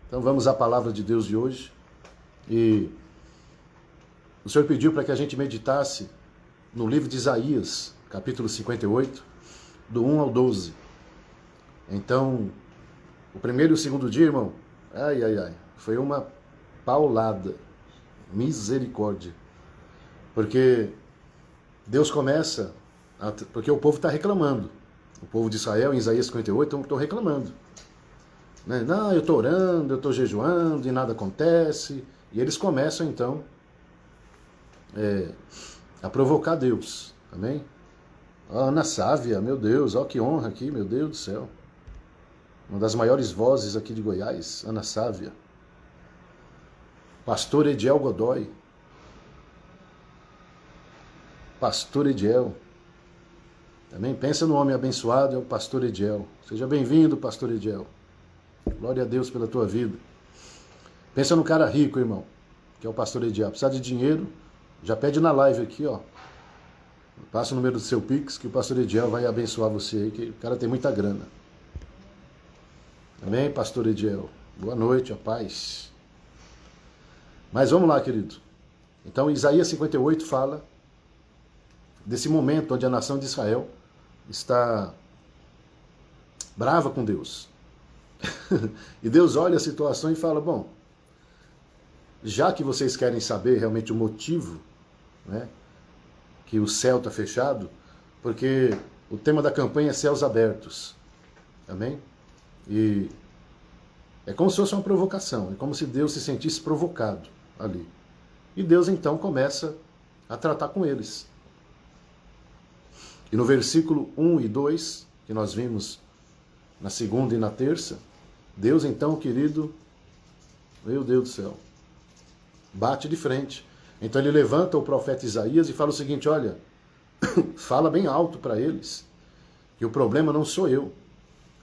Então vamos à palavra de Deus de hoje. E o Senhor pediu para que a gente meditasse no livro de Isaías, capítulo 58, do 1 ao 12. Então, o primeiro e o segundo dia, irmão, foi uma paulada, misericórdia. Porque Deus começa, porque o povo está reclamando. O povo de Israel, em Isaías 58, estão reclamando. Não, eu estou orando, eu estou jejuando e nada acontece. E eles começam, então, a provocar Deus. Amém? Ana Sávia, meu Deus, ó que honra aqui, meu Deus do céu. Uma das maiores vozes aqui de Goiás, Ana Sávia. Pastor Ediel Godoy. Pastor Ediel. Também pensa no homem abençoado, é o pastor Ediel. Seja bem-vindo, pastor Ediel. Glória a Deus pela tua vida. Pensa no cara rico, irmão, que é o pastor Ediel. Precisa de dinheiro, já pede na live aqui, ó. Passa o número do seu Pix, que o pastor Ediel vai abençoar você aí, que o cara tem muita grana. Amém, pastor Ediel? Boa noite, a paz. Mas vamos lá, querido. Então, Isaías 58 fala desse momento onde a nação de Israel está brava com Deus. E Deus olha a situação e fala, bom, já que vocês querem saber realmente o motivo, né, que o céu está fechado, porque o tema da campanha é céus abertos. Amém? E é como se fosse uma provocação, é como se Deus se sentisse provocado ali. E Deus então começa a tratar com eles. E no versículo 1 e 2, que nós vimos na segunda e na terça, Deus então, querido, meu Deus do céu, bate de frente. Então ele levanta o profeta Isaías e fala o seguinte, olha, fala bem alto para eles, que o problema não sou eu.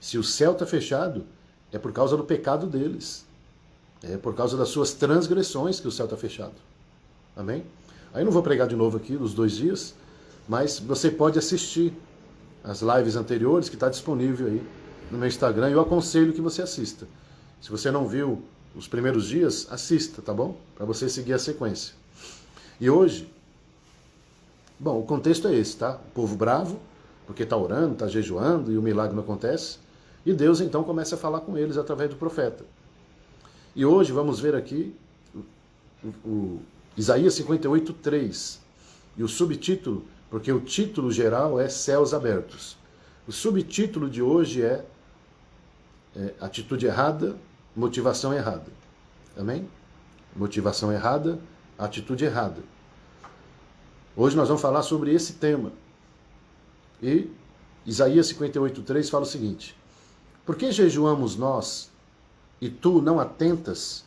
Se o céu está fechado, é por causa do pecado deles. É por causa das suas transgressões que o céu está fechado. Amém? Aí não vou pregar de novo aqui nos 2 dias, mas você pode assistir as lives anteriores, que está disponível aí no meu Instagram. Eu aconselho que você assista. Se você não viu os primeiros dias, assista, tá bom? Para você seguir a sequência. E hoje, bom, o contexto é esse, tá? O povo bravo, porque está orando, está jejuando e o milagre não acontece. E Deus então começa a falar com eles através do profeta. E hoje vamos ver aqui o Isaías 58, 3. E o subtítulo, porque o título geral é Céus Abertos. O subtítulo de hoje é Atitude Errada, Motivação Errada. Amém? Motivação errada, atitude errada. Hoje nós vamos falar sobre esse tema. E Isaías 58, 3 fala o seguinte: por que jejuamos nós e tu não atentas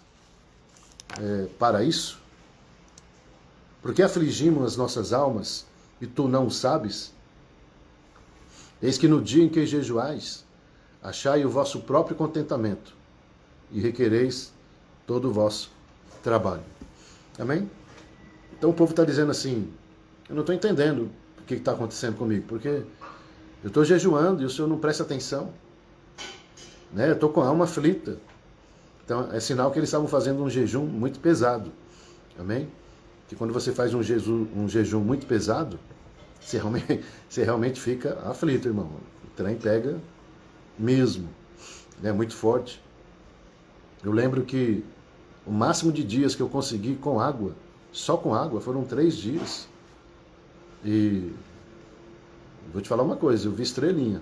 para isso? Por que afligimos as nossas almas e tu não o sabes? Eis que no dia em que jejuais, achai o vosso próprio contentamento e requereis todo o vosso trabalho. Amém? Então o povo está dizendo assim, eu não estou entendendo o que está acontecendo comigo, porque eu estou jejuando e o senhor não presta atenção. Eu estou com a alma aflita. Então é sinal que eles estavam fazendo um jejum muito pesado. Amém? Que quando você faz um jejum muito pesado, você realmente fica aflito, irmão. O trem pega mesmo. É muito forte. Eu lembro que o máximo de dias que eu consegui com água, só com água, foram 3 dias. E vou te falar uma coisa, eu vi estrelinha.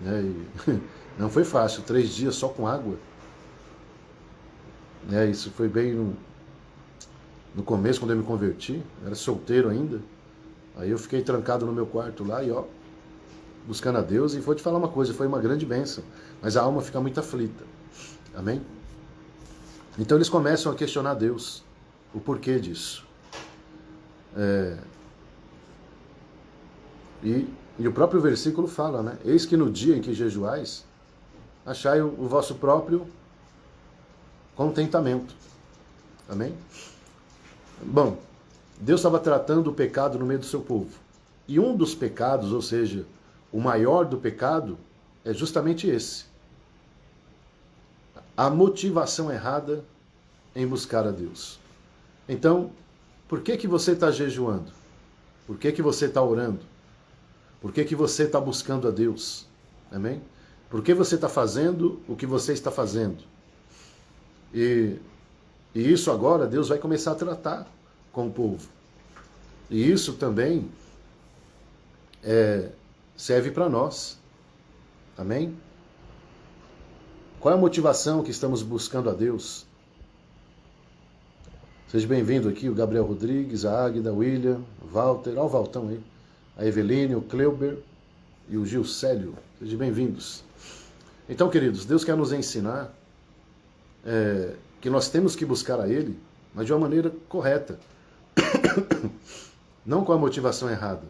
E não foi fácil, 3 dias só com água. Isso foi bem no começo, quando eu me converti, eu era solteiro ainda. Aí eu fiquei trancado no meu quarto lá e buscando a Deus. E vou te falar uma coisa, foi uma grande bênção, mas a alma fica muito aflita. Amém? Então eles começam a questionar Deus, o porquê disso. E o próprio versículo fala, né? Eis que no dia em que jejuais, achai o vosso próprio contentamento. Amém? Bom, Deus estava tratando o pecado no meio do seu povo. E um dos pecados, ou seja, o maior do pecado, é justamente esse. a motivação errada em buscar a Deus. Então, por que você está jejuando? Por que você está orando? Por que você está buscando a Deus? Amém? Por que você está fazendo o que você está fazendo? E isso agora Deus vai começar a tratar com o povo. E isso também serve para nós. Amém? Qual é a motivação que estamos buscando a Deus? Seja bem-vindo aqui o Gabriel Rodrigues, a Águida, o William, o Walter, olha o Valtão aí, a Eveline, o Cleuber e o Gilcélio. Sejam bem-vindos. Então, queridos, Deus quer nos ensinar que nós temos que buscar a Ele, mas de uma maneira correta. Não com a motivação errada.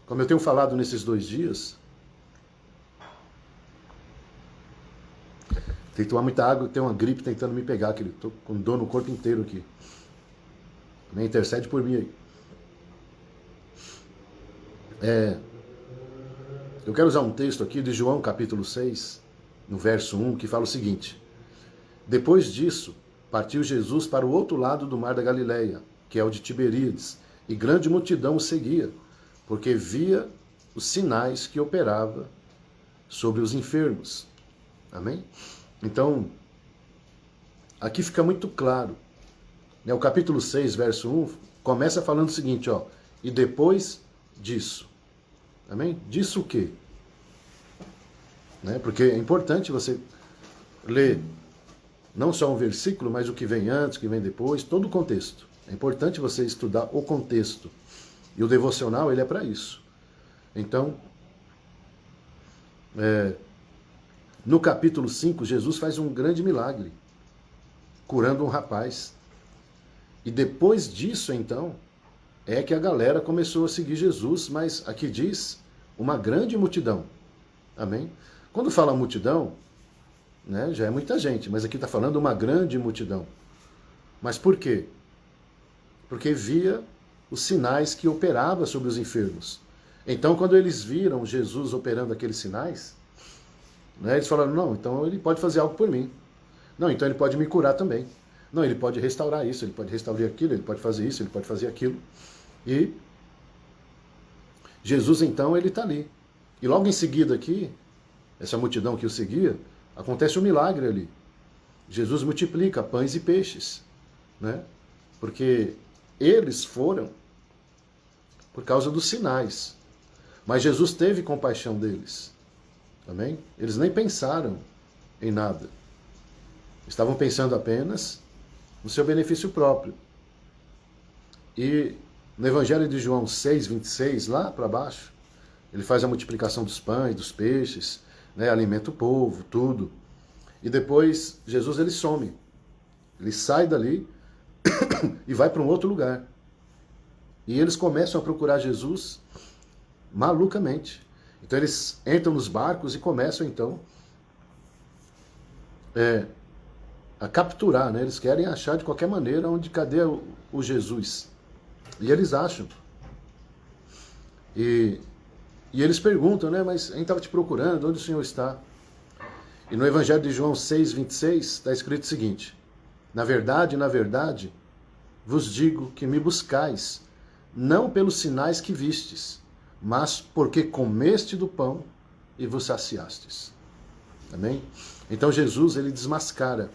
Como eu tenho falado nesses 2 dias, tem que tomar muita água, tem uma gripe tentando me pegar, querido. Estou com dor no corpo inteiro aqui. Me intercede por mim aí. Eu quero usar um texto aqui de João capítulo 6, no verso 1, que fala o seguinte: depois disso, partiu Jesus para o outro lado do mar da Galileia, que é o de Tiberíades, e grande multidão o seguia, porque via os sinais que operava sobre os enfermos. Amém? Então, aqui fica muito claro. O capítulo 6, verso 1, começa falando o seguinte, ó, e depois disso. Amém? Disso o quê? Porque é importante você ler não só um versículo, mas o que vem antes, o que vem depois, todo o contexto. É importante você estudar o contexto. E o devocional, ele é para isso. Então, no capítulo 5, Jesus faz um grande milagre, curando um rapaz. E depois disso, então, é que a galera começou a seguir Jesus, mas aqui diz uma grande multidão. Amém? Quando fala multidão, já é muita gente, mas aqui está falando uma grande multidão. Mas por quê? Porque via os sinais que operava sobre os enfermos. Então, quando eles viram Jesus operando aqueles sinais, eles falaram, não, então ele pode fazer algo por mim. Não, então ele pode me curar também. Não, ele pode restaurar isso, ele pode restaurar aquilo, ele pode fazer isso, ele pode fazer aquilo. E Jesus, então, ele está ali. E logo em seguida aqui, essa multidão que o seguia, acontece um milagre ali. Jesus multiplica pães e peixes, porque eles foram por causa dos sinais. Mas Jesus teve compaixão deles. Amém? Eles nem pensaram em nada. Estavam pensando apenas no seu benefício próprio. E no Evangelho de João 6, 26, lá para baixo, ele faz a multiplicação dos pães, dos peixes, alimenta o povo, tudo. E depois Jesus ele some. Ele sai dali e vai para um outro lugar. E eles começam a procurar Jesus malucamente. Então eles entram nos barcos e começam então a capturar, Eles querem achar de qualquer maneira cadê o Jesus. E eles acham. E eles perguntam, mas a gente estava te procurando, onde o Senhor está? E no Evangelho de João 6, 26, está escrito o seguinte: na verdade, vos digo que me buscais, não pelos sinais que vistes, mas porque comeste do pão e vos saciastes. Amém? Então Jesus, ele desmascara,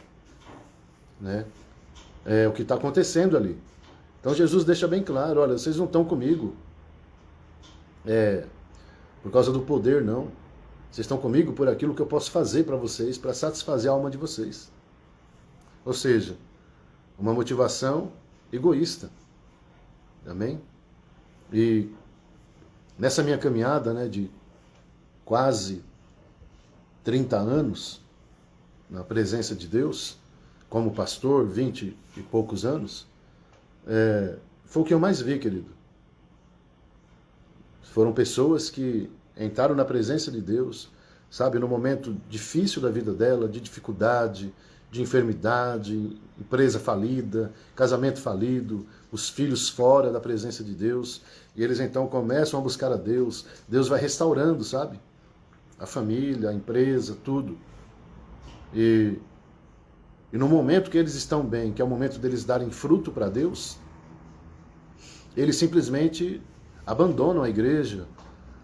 o que está acontecendo ali. Então Jesus deixa bem claro, olha, vocês não estão comigo por causa do poder, não. Vocês estão comigo por aquilo que eu posso fazer para vocês, para satisfazer a alma de vocês. Ou seja, uma motivação egoísta. Amém? E nessa minha caminhada, de quase 30 anos na presença de Deus, como pastor, 20 e poucos anos, foi o que eu mais vi, querido. Foram pessoas que entraram na presença de Deus, sabe, no momento difícil da vida dela, de dificuldade, de enfermidade, empresa falida, casamento falido, os filhos fora da presença de Deus, e eles então começam a buscar a Deus. Deus vai restaurando, sabe, a família, a empresa, tudo. E E no momento que eles estão bem, que é o momento deles darem fruto para Deus, eles simplesmente abandonam a igreja,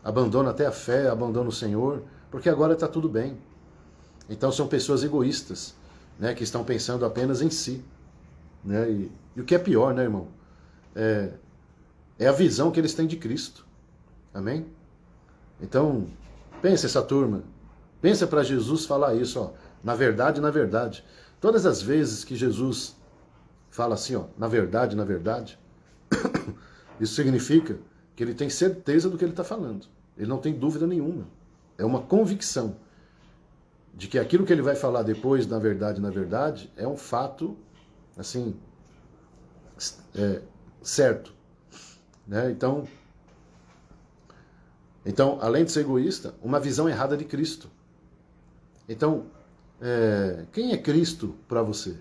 abandonam até a fé, abandonam o Senhor, porque agora está tudo bem. Então são pessoas egoístas, né, que estão pensando apenas em si. Né? E o que é pior, né, irmão? É a visão que eles têm de Cristo. Amém? Então, pensa essa turma. Pensa para Jesus falar isso, ó. Na verdade, na verdade. Todas as vezes que Jesus fala assim, ó, na verdade, isso significa que ele tem certeza do que ele está falando. Ele não tem dúvida nenhuma. É uma convicção de que aquilo que ele vai falar depois, na verdade, é um fato, assim, certo. Né? Então, além de ser egoísta, uma visão errada de Cristo. Então, quem é Cristo para você?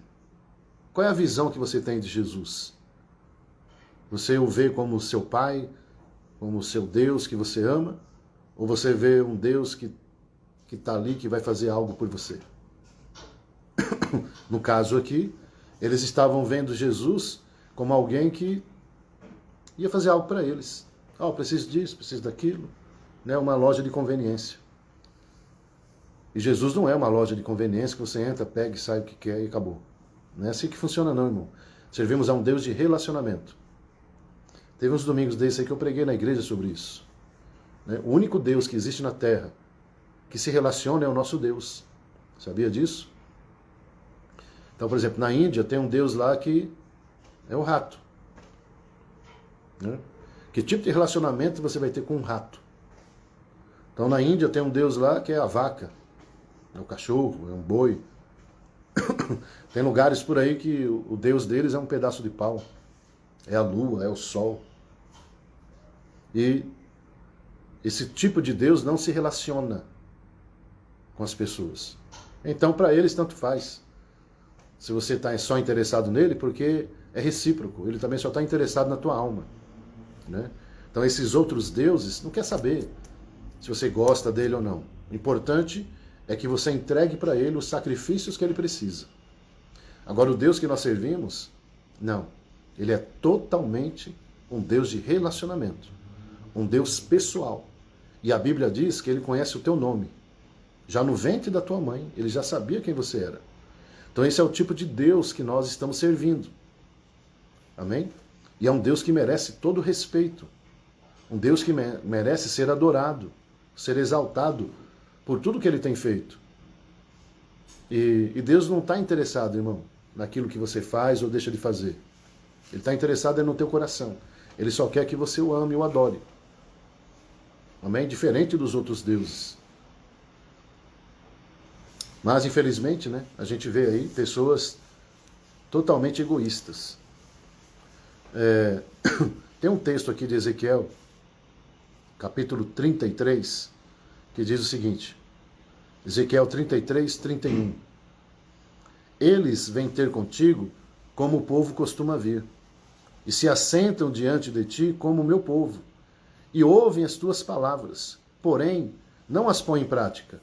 Qual é a visão que você tem de Jesus? Você o vê como seu pai, como seu Deus que você ama? Ou você vê um Deus que está ali, que vai fazer algo por você? No caso aqui, eles estavam vendo Jesus como alguém que ia fazer algo para eles. Oh, preciso disso, preciso daquilo. Né? Uma loja de conveniência. E Jesus não é uma loja de conveniência que você entra, pega e sai o que quer e acabou. Não é assim que funciona não, irmão. Servimos a um Deus de relacionamento. Teve uns domingos desses aí que eu preguei na igreja sobre isso. Né? O único Deus que existe na Terra que se relaciona é o nosso Deus. Sabia disso? Então, por exemplo, na Índia tem um Deus lá que é o rato. Né? Que tipo de relacionamento você vai ter com um rato? Então, na Índia tem um Deus lá que é a vaca. É o cachorro, é um boi. Tem lugares por aí que o Deus deles é um pedaço de pau. É a lua, é o sol. E esse tipo de Deus não se relaciona com as pessoas. Então, para eles, tanto faz. Se você está só interessado nele, porque é recíproco. Ele também só está interessado na tua alma. Né? Então, esses outros deuses, não quer saber se você gosta dele ou não. O importante é que você entregue para ele os sacrifícios que ele precisa. Agora, o Deus que nós servimos, não. Ele é totalmente um Deus de relacionamento. Um Deus pessoal. E a Bíblia diz que ele conhece o teu nome. Já no ventre da tua mãe, ele já sabia quem você era. Então esse é o tipo de Deus que nós estamos servindo. Amém? E é um Deus que merece todo respeito. Um Deus que merece ser adorado, ser exaltado por tudo que ele tem feito. E Deus não está interessado, irmão, naquilo que você faz ou deixa de fazer. Ele está interessado no teu coração. Ele só quer que você o ame e o adore. Amém? Diferente dos outros deuses. Mas, infelizmente, né, a gente vê aí pessoas totalmente egoístas. Tem um texto aqui de Ezequiel, capítulo 33, que diz o seguinte. Ezequiel 33, 31. Eles vêm ter contigo como o povo costuma vir, e se assentam diante de ti como o meu povo, e ouvem as tuas palavras, porém não as põem em prática,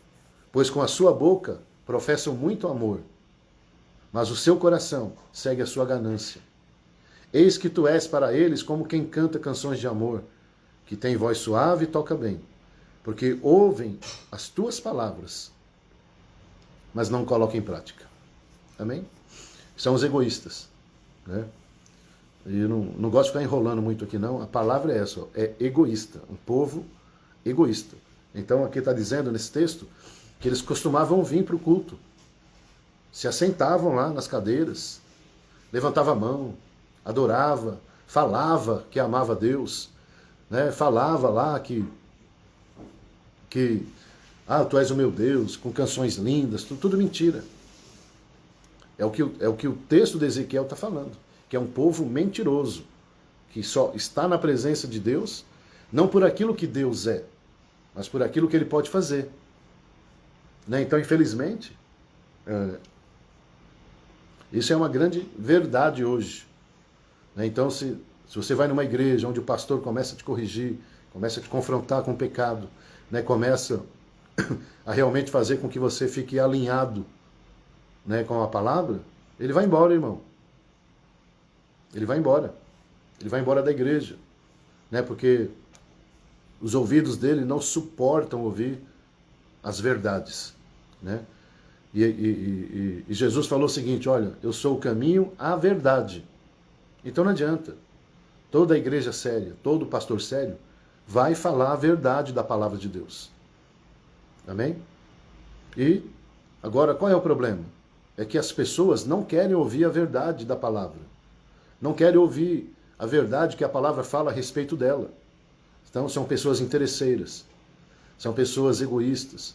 pois com a sua boca professam muito amor, mas o seu coração segue a sua ganância. Eis que tu és para eles como quem canta canções de amor, que tem voz suave e toca bem, porque ouvem as tuas palavras, mas não colocam em prática. Amém? São os egoístas. Né? E eu não gosto de ficar enrolando muito aqui, não. A palavra é essa, ó, é egoísta. Um povo egoísta. Então, aqui está dizendo nesse texto que eles costumavam vir para o culto. Se assentavam lá nas cadeiras, levantava a mão, adorava, falava que amava Deus, né? Falava lá que tu és o meu Deus, com canções lindas, tudo mentira. É o que o texto de Ezequiel está falando, que é um povo mentiroso, que só está na presença de Deus, não por aquilo que Deus é, mas por aquilo que ele pode fazer. Né? Então, infelizmente, isso é uma grande verdade hoje. Né? Então, se você vai numa igreja onde o pastor começa a te corrigir, começa a te confrontar com o pecado, né? Começa a realmente fazer com que você fique alinhado né, com a palavra, ele vai embora, irmão. Ele vai embora. Ele vai embora da igreja, né, porque os ouvidos dele não suportam ouvir as verdades, né? E Jesus falou o seguinte: olha, eu sou o caminho, a verdade. Então não adianta. Toda a igreja séria, todo pastor sério vai falar a verdade da palavra de Deus. Amém? E agora, qual é o problema? É que as pessoas não querem ouvir a verdade da palavra. Não querem ouvir a verdade que a palavra fala a respeito dela. Então são pessoas interesseiras. São pessoas egoístas.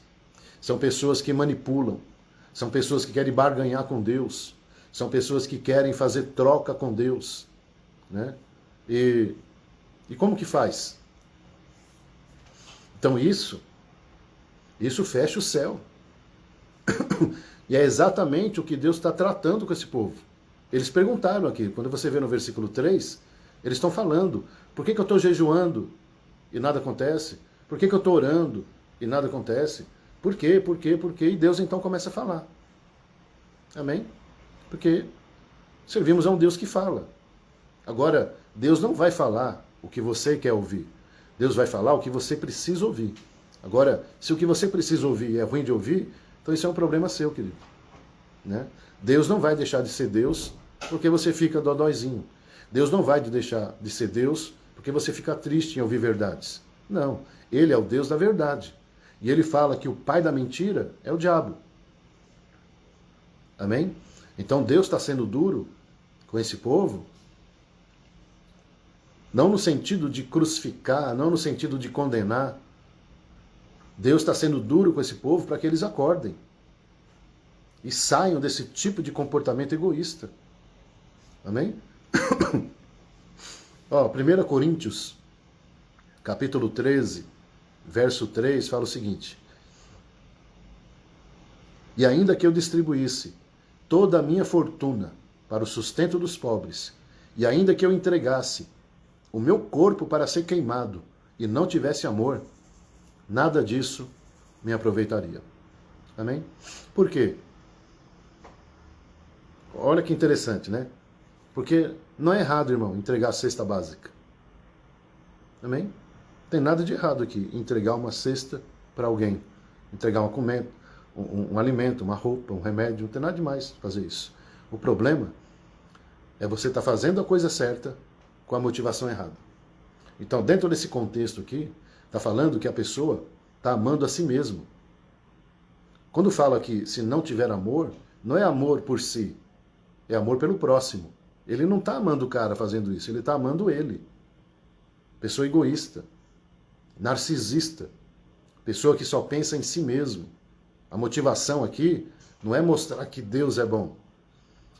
São pessoas que manipulam. São pessoas que querem barganhar com Deus. São pessoas que querem fazer troca com Deus, né? E como que faz? Então isso fecha o céu. E é exatamente o que Deus está tratando com esse povo. Eles perguntaram aqui, quando você vê no versículo 3, eles estão falando: por que eu estou jejuando e nada acontece? Por que eu estou orando e nada acontece? Por quê? Por quê? Por quê? E Deus então começa a falar. Amém? Porque servimos a um Deus que fala. Agora, Deus não vai falar o que você quer ouvir. Deus vai falar o que você precisa ouvir. Agora, se o que você precisa ouvir é ruim de ouvir, então isso é um problema seu, querido, né? Deus não vai deixar de ser Deus porque você fica dodóizinho. Deus não vai deixar de ser Deus porque você fica triste em ouvir verdades. Não, Ele é o Deus da verdade. E Ele fala que o pai da mentira é o diabo. Amém? Então Deus está sendo duro com esse povo, não no sentido de crucificar, não no sentido de condenar. Deus está sendo duro com esse povo para que eles acordem e saiam desse tipo de comportamento egoísta. Amém? Ó, 1 Coríntios, capítulo 13, verso 3, fala o seguinte: e ainda que eu distribuísse toda a minha fortuna para o sustento dos pobres, e ainda que eu entregasse o meu corpo para ser queimado e não tivesse amor, nada disso me aproveitaria. Amém? Por quê? Olha que interessante, né? Porque não é errado, irmão, entregar a cesta básica. Amém? Não tem nada de errado aqui entregar uma cesta para alguém. Entregar um alimento, uma roupa, um remédio. Não tem nada demais fazer isso. O problema é você estar fazendo a coisa certa com a motivação errada. Então, dentro desse contexto aqui, está falando que a pessoa está amando a si mesmo. Quando fala que se não tiver amor, não é amor por si, é amor pelo próximo. Ele não está amando o cara fazendo isso, ele está amando ele. Pessoa egoísta, narcisista, pessoa que só pensa em si mesmo. A motivação aqui não é mostrar que Deus é bom.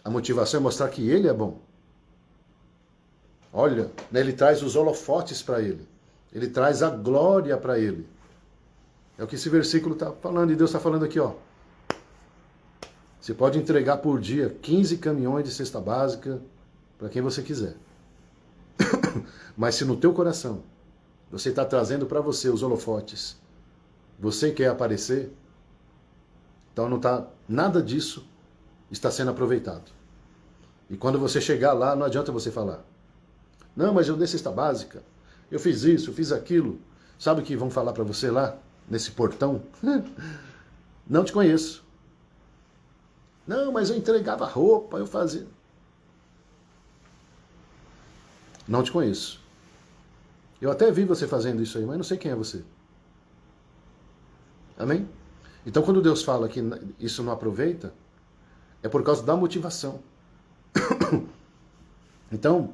A motivação é mostrar que Ele é bom. Olha, né, ele traz os holofotes para ele. Ele traz a glória para ele. É o que esse versículo está falando. E Deus está falando aqui, ó. Você pode entregar por dia 15 caminhões de cesta básica para quem você quiser. Mas se no teu coração você está trazendo para você os holofotes, você quer aparecer, então não tá, nada disso está sendo aproveitado. E quando você chegar lá, não adianta você falar: não, mas eu dei cesta básica, eu fiz isso, eu fiz aquilo. Sabe o que vão falar para você lá, nesse portão? Não te conheço. Não, mas eu entregava roupa, eu fazia. Não te conheço. Eu até vi você fazendo isso aí, mas não sei quem é você. Amém? Então, quando Deus fala que isso não aproveita, é por causa da motivação. Então,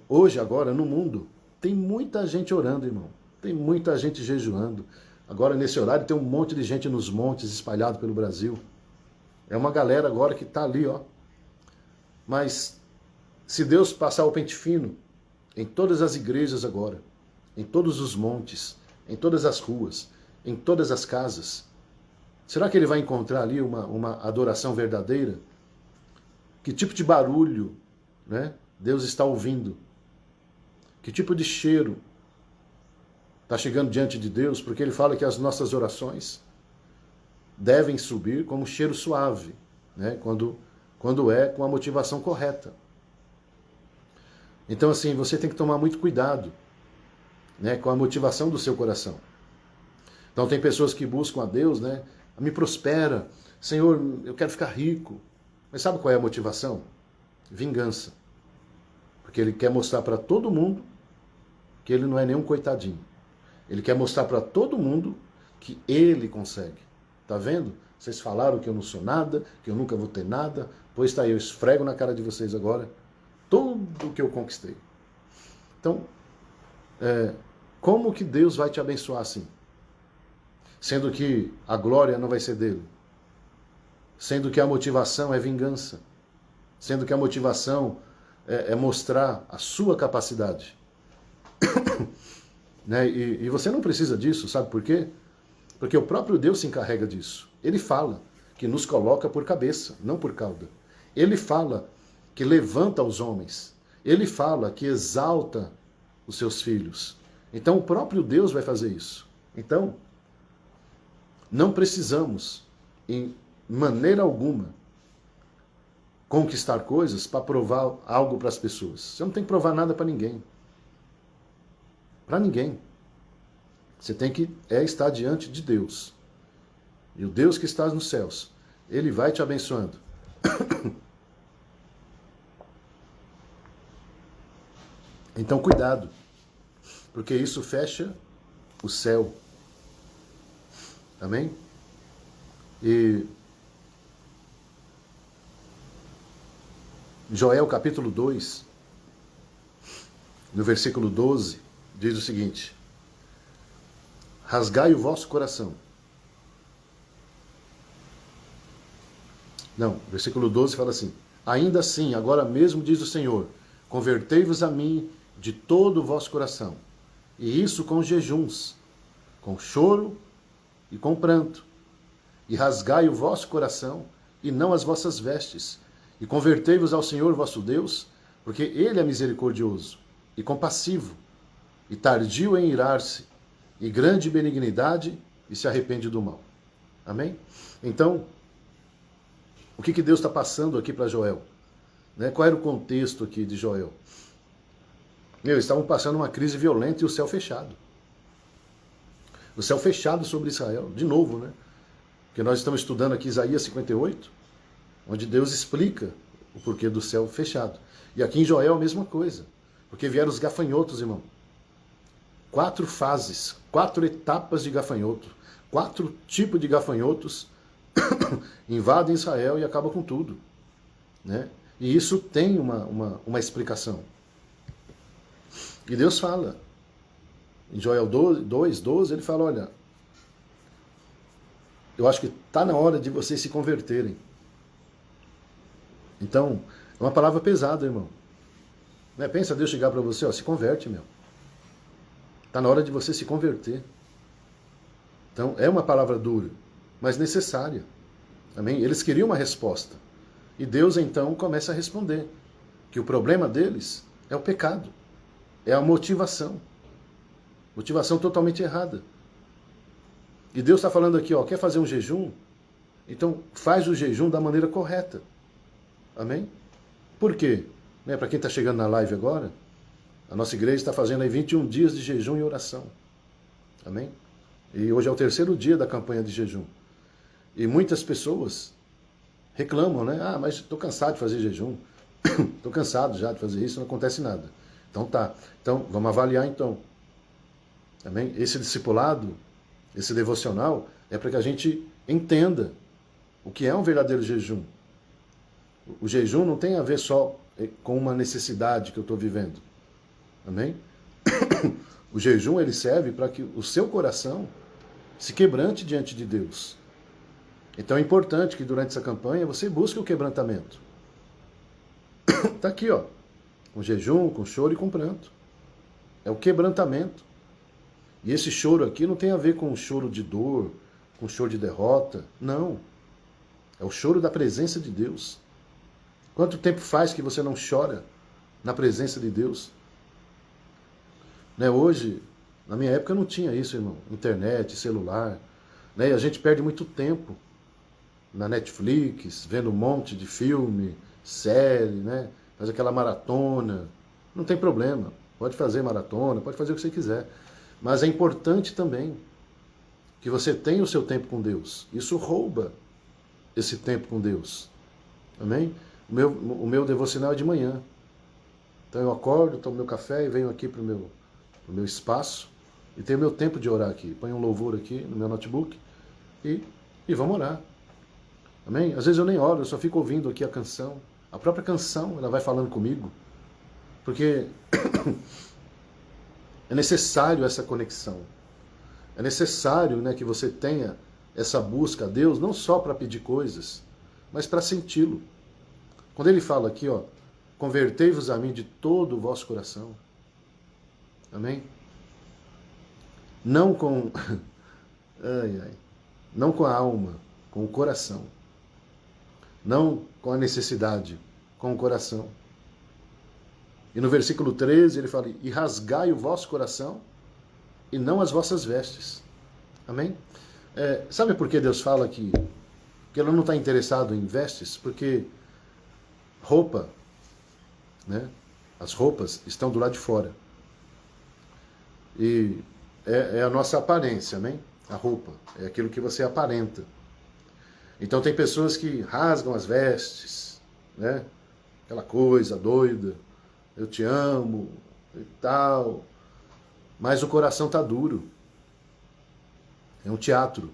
hoje, agora, no mundo, tem muita gente orando, irmão. Tem muita gente jejuando. Agora, nesse horário, tem um monte de gente nos montes, espalhado pelo Brasil. É uma galera agora que está ali, ó. Mas, se Deus passar o pente fino em todas as igrejas agora, em todos os montes, em todas as ruas, em todas as casas, será que ele vai encontrar ali uma adoração verdadeira? Que tipo de barulho, né, Deus está ouvindo? Que tipo de cheiro está chegando diante de Deus? Porque ele fala que as nossas orações devem subir como cheiro suave. né? Quando é com a motivação correta. Então, assim, você tem que tomar muito cuidado, né, com a motivação do seu coração. Então, tem pessoas que buscam a Deus, né? Me prospera, Senhor, eu quero ficar rico. Mas sabe qual é a motivação? Vingança. Porque ele quer mostrar para todo mundo que ele não é nenhum coitadinho. Ele quer mostrar para todo mundo que ele consegue. Tá vendo? Vocês falaram que eu não sou nada, que eu nunca vou ter nada. Pois tá aí, eu esfrego na cara de vocês agora tudo o que eu conquistei. Então, como que Deus vai te abençoar assim? Sendo que a glória não vai ser dele. Sendo que a motivação é vingança. Sendo que a motivação é mostrar a sua capacidade. Né? E você não precisa disso, sabe por quê? Porque o próprio Deus se encarrega disso. Ele fala que nos coloca por cabeça, não por cauda. Ele fala que levanta os homens. Ele fala que exalta os seus filhos. Então o próprio Deus vai fazer isso. Então, não precisamos, em maneira alguma, conquistar coisas para provar algo para as pessoas. Você não tem que provar nada para ninguém. Para ninguém. Você tem que estar diante de Deus. E o Deus que está nos céus, Ele vai te abençoando. Então, cuidado. Porque isso fecha o céu. Amém? E Joel capítulo 2, no versículo 12, diz o seguinte: rasgai o vosso coração. Não, versículo 12 fala assim: ainda assim, agora mesmo diz o Senhor, convertei-vos a mim de todo o vosso coração, e isso com jejuns, com choro e com pranto, e rasgai o vosso coração, e não as vossas vestes, e convertei-vos ao Senhor vosso Deus, porque Ele é misericordioso e compassivo, e tardio em irar-se, e grande benignidade, e se arrepende do mal. Amém? Então, o que Deus está passando aqui para Joel? Né? Qual era o contexto aqui de Joel? Eles estavam passando uma crise violenta e o céu fechado. O céu fechado sobre Israel, de novo, né? Porque nós estamos estudando aqui Isaías 58, onde Deus explica o porquê do céu fechado. E aqui em Joel a mesma coisa, porque vieram os gafanhotos, irmão. 4 fases, 4 etapas de gafanhoto, 4 tipos de gafanhotos invadem Israel e acabam com tudo. Né? E isso tem uma explicação. E Deus fala, em Joel 2:12, ele fala, olha, eu acho que está na hora de vocês se converterem. Então, é uma palavra pesada, irmão. Né? Pensa Deus chegar para você, ó, se converte, meu. Está na hora de você se converter. Então, é uma palavra dura, mas necessária. Amém? Eles queriam uma resposta. E Deus, então, começa a responder que o problema deles é o pecado. É a motivação. Motivação totalmente errada. E Deus está falando aqui, ó, quer fazer um jejum? Então, faz o jejum da maneira correta. Amém? Por quê? Né, para quem está chegando na live agora, a nossa igreja está fazendo aí 21 dias de jejum e oração. Amém? E hoje é o 3º dia da campanha de jejum. E muitas pessoas reclamam, né? Ah, mas estou cansado de fazer jejum. Estou cansado já de fazer isso, não acontece nada. Então tá. Então, vamos avaliar então. Amém? Esse discipulado, esse devocional, é para que a gente entenda o que é um verdadeiro jejum. O jejum não tem a ver só com uma necessidade que eu estou vivendo. Amém? O jejum, ele serve para que o seu coração se quebrante diante de Deus. Então é importante que durante essa campanha você busque o quebrantamento. Está aqui, ó. Com jejum, com choro e com pranto. É o quebrantamento. E esse choro aqui não tem a ver com o choro de dor, com o choro de derrota. Não. É o choro da presença de Deus. Quanto tempo faz que você não chora na presença de Deus? Né, hoje, na minha época não tinha isso, irmão. Internet, celular. Né, e a gente perde muito tempo na Netflix, vendo um monte de filme, série, né? Faz aquela maratona. Não tem problema. Pode fazer maratona, pode fazer o que você quiser. Mas é importante também que você tenha o seu tempo com Deus. Isso rouba esse tempo com Deus. Amém? O meu devocional é de manhã. Então eu acordo, tomo meu café e venho aqui para o meu espaço e tenho meu tempo de orar aqui. Ponho um louvor aqui no meu notebook e vamos orar. Amém? Às vezes eu nem oro, eu só fico ouvindo aqui a canção. A própria canção, ela vai falando comigo. Porque é necessário essa conexão. É necessário, né, que você tenha essa busca a Deus, não só para pedir coisas, mas para senti-lo. Quando ele fala aqui, ó, convertei-vos a mim de todo o vosso coração. Amém? Não com não com a alma, com o coração. Não com a necessidade, com o coração. E no versículo 13 ele fala, e rasgai o vosso coração e não as vossas vestes. Amém? Sabe por que Deus fala que ele não está interessado em vestes? Porque roupa, né? As roupas estão do lado de fora. E é a nossa aparência, amém? A roupa é aquilo que você aparenta. Então tem pessoas que rasgam as vestes, né? Aquela coisa doida, eu te amo e tal, mas o coração está duro. É um teatro.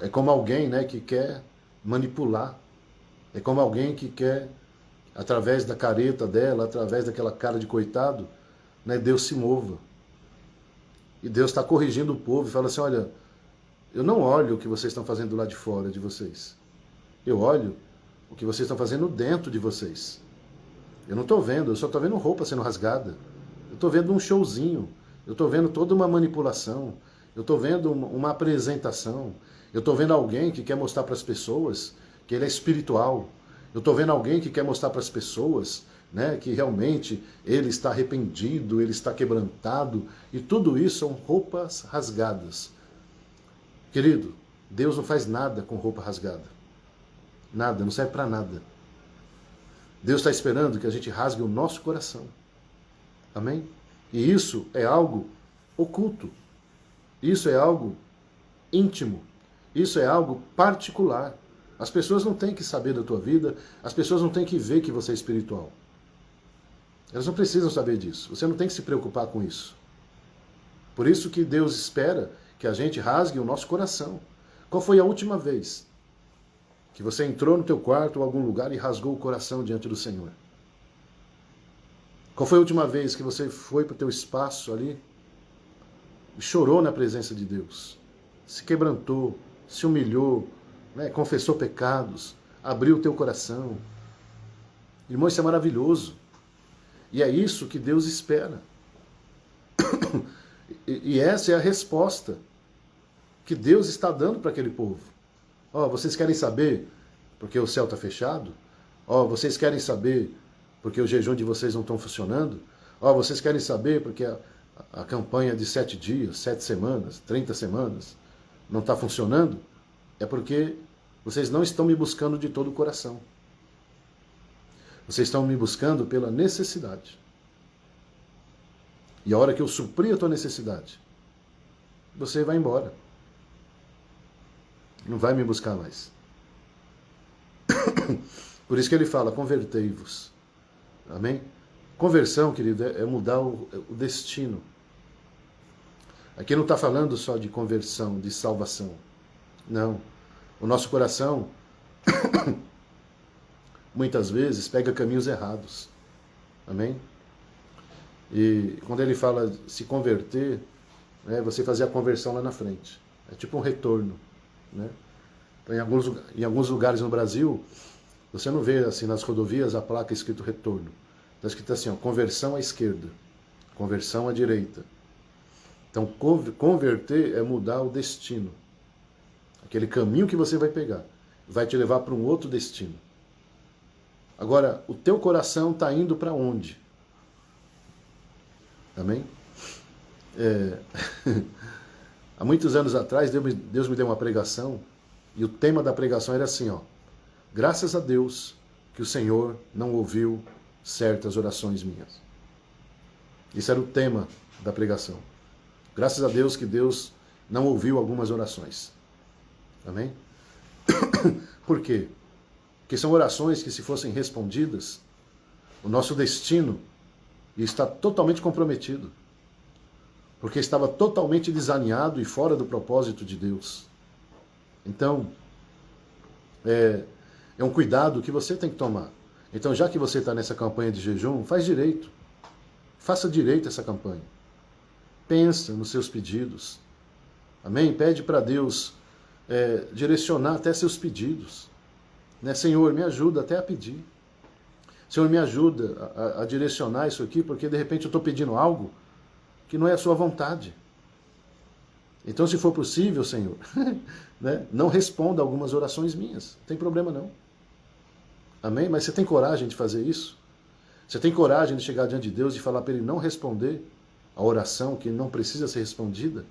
É como alguém, né, que quer manipular. É como alguém que quer, através da careta dela, através daquela cara de coitado, né, Deus se mova. E Deus está corrigindo o povo e fala assim, olha, eu não olho o que vocês estão fazendo do lado de fora de vocês. Eu olho o que vocês estão fazendo dentro de vocês. Eu não estou vendo, eu só estou vendo roupa sendo rasgada. Eu estou vendo um showzinho. Eu estou vendo toda uma manipulação. Eu estou vendo uma apresentação. Eu estou vendo alguém que quer mostrar para as pessoas que ele é espiritual. Eu estou vendo alguém que quer mostrar para as pessoas, né, que realmente ele está arrependido, ele está quebrantado. E tudo isso são roupas rasgadas. Querido, Deus não faz nada com roupa rasgada. Nada, não serve para nada. Deus está esperando que a gente rasgue o nosso coração. Amém? E isso é algo oculto. Isso é algo íntimo. Isso é algo particular. As pessoas não têm que saber da tua vida. As pessoas não têm que ver que você é espiritual. Elas não precisam saber disso. Você não tem que se preocupar com isso. Por isso que Deus espera que a gente rasgue o nosso coração. Qual foi a última vez que você entrou no teu quarto ou algum lugar e rasgou o coração diante do Senhor? Qual foi a última vez que você foi para o teu espaço ali e chorou na presença de Deus? Se quebrantou, se humilhou, né? Confessou pecados, abriu o teu coração. Irmão, isso é maravilhoso. E é isso que Deus espera. E essa é a resposta que Deus está dando para aquele povo. Ó, vocês querem saber porque o céu está fechado? Ó, vocês querem saber porque o jejum de vocês não estão funcionando? Ó, vocês querem saber porque a campanha de 7 dias, 7 semanas, 30 semanas não está funcionando? É porque vocês não estão me buscando de todo o coração. Vocês estão me buscando pela necessidade. E a hora que eu suprir a tua necessidade, você vai embora. Não vai me buscar mais. Por isso que ele fala, convertei-vos. Amém? Conversão, querido, é mudar o destino. Aqui não está falando só de conversão, de salvação. Não. O nosso coração, muitas vezes, pega caminhos errados. Amém? E quando ele fala se converter, né, você fazer a conversão lá na frente. É tipo um retorno. Né? Então, em alguns lugares no Brasil, você não vê assim nas rodovias a placa escrito retorno. Está escrito assim, ó, conversão à esquerda, conversão à direita. Então, converter é mudar o destino. Aquele caminho que você vai pegar vai te levar para um outro destino. Agora, o teu coração está indo para onde? Amém? Há muitos anos atrás, Deus me deu uma pregação E o tema da pregação era assim, ó. Graças a Deus que o Senhor não ouviu certas orações minhas. Esse era o tema da pregação. Graças a Deus que Deus não ouviu algumas orações. Amém? Por quê? Porque são orações que, se fossem respondidas, o nosso destino está totalmente comprometido. Porque estava totalmente desalinhado e fora do propósito de Deus. Então, é um cuidado que você tem que tomar. Então, já que você está nessa campanha de jejum, faz direito. Faça direito essa campanha. Pensa nos seus pedidos. Amém? Pede para Deus direcionar até seus pedidos. Né? Senhor, me ajuda até a pedir. Senhor, me ajuda a direcionar isso aqui, porque de repente eu estou pedindo algo que não é a sua vontade. Então, se for possível, Senhor, né, não responda algumas orações minhas. Não tem problema não. Amém? Mas você tem coragem de fazer isso? Você tem coragem de chegar diante de Deus e falar para Ele não responder a oração que não precisa ser respondida?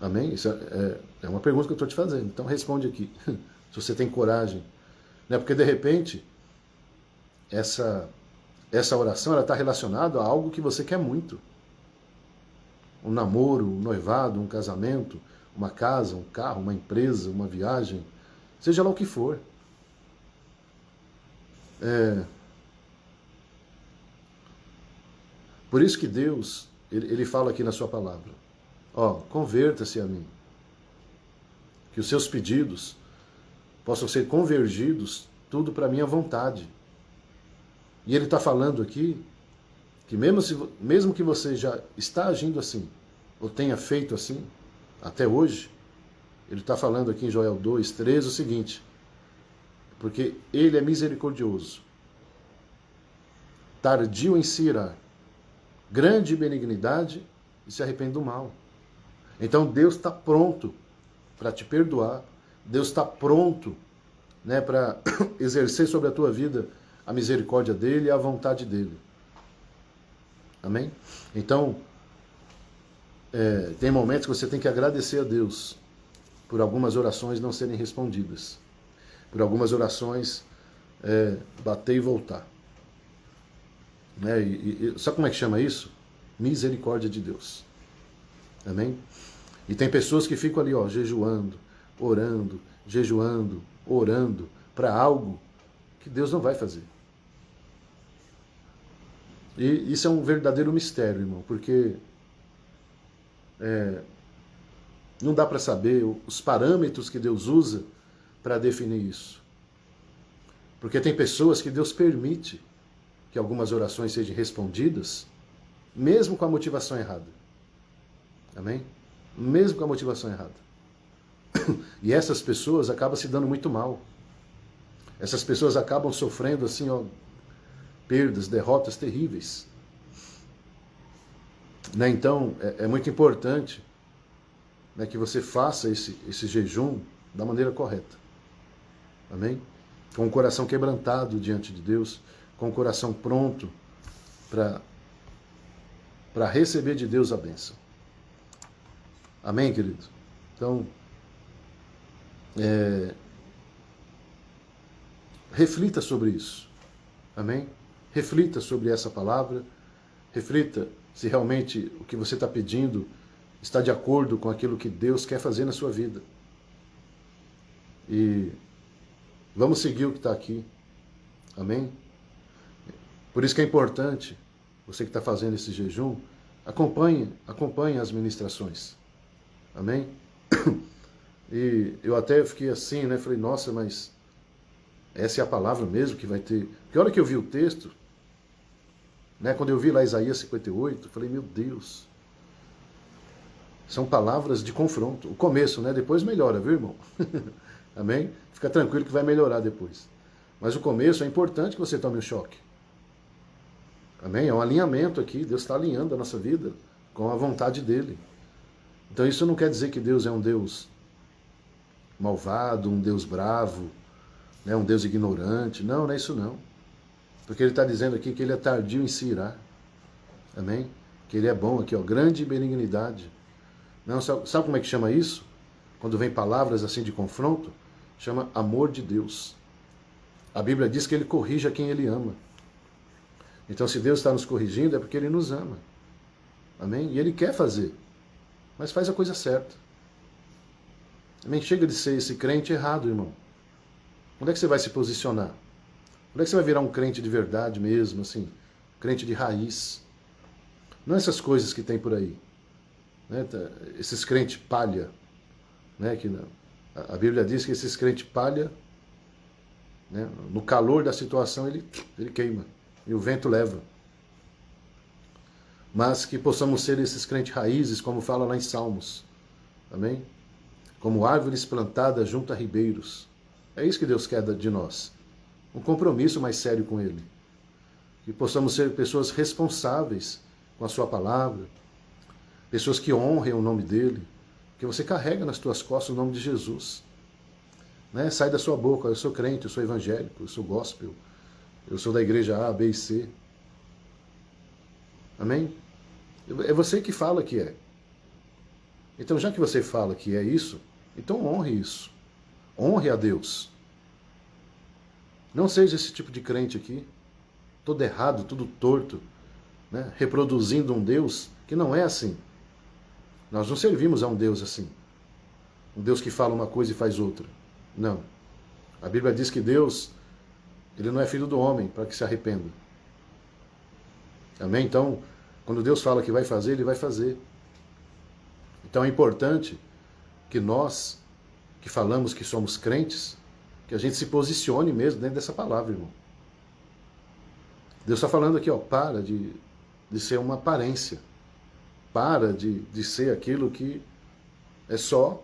Amém? Isso é uma pergunta que eu estou te fazendo. Então responde aqui. Se você tem coragem. Né? Porque de repente, essa oração está relacionada a algo que você quer muito. Um namoro, um noivado, um casamento, uma casa, um carro, uma empresa, uma viagem. Seja lá o que for. Por isso que Deus, ele fala aqui na sua palavra, ó, converta-se a mim, que os seus pedidos possam ser convergidos tudo para a minha vontade. E ele está falando aqui que mesmo que você já está agindo assim, ou tenha feito assim, até hoje, ele está falando aqui em Joel 2:13 o seguinte, porque ele é misericordioso, tardio em se irar, grande benignidade e se arrepende do mal. Então Deus está pronto para te perdoar, Deus está pronto, né, para exercer sobre a tua vida a misericórdia dele e a vontade dele. Amém? Então, tem momentos que você tem que agradecer a Deus por algumas orações não serem respondidas, por algumas orações bater e voltar. Né? Sabe como é que chama isso? Misericórdia de Deus. Amém? E tem pessoas que ficam ali, ó, jejuando, orando para algo que Deus não vai fazer. E isso é um verdadeiro mistério, irmão, porque não dá para saber os parâmetros que Deus usa para definir isso. Porque tem pessoas que Deus permite que algumas orações sejam respondidas, mesmo com a motivação errada. Amém? Mesmo com a motivação errada. E essas pessoas acabam se dando muito mal. Essas pessoas acabam sofrendo assim, ó, perdas, derrotas terríveis. Né? Então, é muito importante, né, que você faça esse jejum da maneira correta. Amém? Com o coração quebrantado diante de Deus, com o coração pronto para receber de Deus a bênção. Amém, querido? Então, reflita sobre isso. Amém? Reflita sobre essa palavra. Reflita se realmente o que você está pedindo está de acordo com aquilo que Deus quer fazer na sua vida. E vamos seguir o que está aqui. Amém? Por isso que é importante, você que está fazendo esse jejum, acompanhe as ministrações. Amém? E eu até fiquei assim, né? Falei, nossa, mas essa é a palavra mesmo que vai ter. Porque a hora que eu vi o texto, né, quando eu vi lá Isaías 58, eu falei, meu Deus, são palavras de confronto. O começo, né? Depois melhora, viu, irmão? Amém? Fica tranquilo que vai melhorar depois. Mas o começo é importante que você tome um choque. Amém? É um alinhamento aqui. Deus está alinhando a nossa vida com a vontade dele. Então isso não quer dizer que Deus é um Deus malvado, um Deus bravo, né, um Deus ignorante. Não, não é isso não. Porque ele está dizendo aqui que ele é tardio em se irar. Amém? Que ele é bom aqui, ó, grande benignidade. Não, sabe como é que chama isso? quando vem palavras assim de confronto, chama amor de Deus. A Bíblia diz que ele corrige a quem ele ama. Então, se Deus está nos corrigindo, é porque ele nos ama. Amém? E ele quer fazer, mas faz a coisa certa. Amém? Chega de ser esse crente errado, irmão. Onde é que você vai se posicionar? Onde é que você vai virar um crente de verdade mesmo, assim? Crente de raiz. Não essas coisas que tem por aí. Né? Esses crentes palha. Né? Que a Bíblia diz que esses crentes palha, né? No calor da situação, ele queima. E o vento leva. Mas que possamos ser esses crentes raízes, como fala lá em Salmos. Amém? Como árvores plantadas junto a ribeiros. É isso que Deus quer de nós. Um compromisso mais sério com Ele. Que possamos ser pessoas responsáveis com a sua palavra. Pessoas que honrem o nome dEle. Que você carrega nas tuas costas o nome de Jesus. Né? Sai da sua boca, eu sou crente, eu sou evangélico, eu sou gospel. Eu sou da igreja A, B e C. Amém? É você que fala que é. Então, já que você fala que é isso, então honre isso. Honre a Deus. Não seja esse tipo de crente aqui, todo errado, tudo torto, né? Reproduzindo um Deus que não é assim. Nós não servimos a um Deus assim. Um Deus que fala uma coisa e faz outra. Não. A Bíblia diz que Deus, ele não é filho do homem para que se arrependa. Amém? Então, quando Deus fala que vai fazer, ele vai fazer. Então é importante que nós, que falamos que somos crentes, que a gente se posicione mesmo dentro dessa palavra, irmão. Deus está falando aqui, ó, para de ser uma aparência. Para de ser aquilo que é só,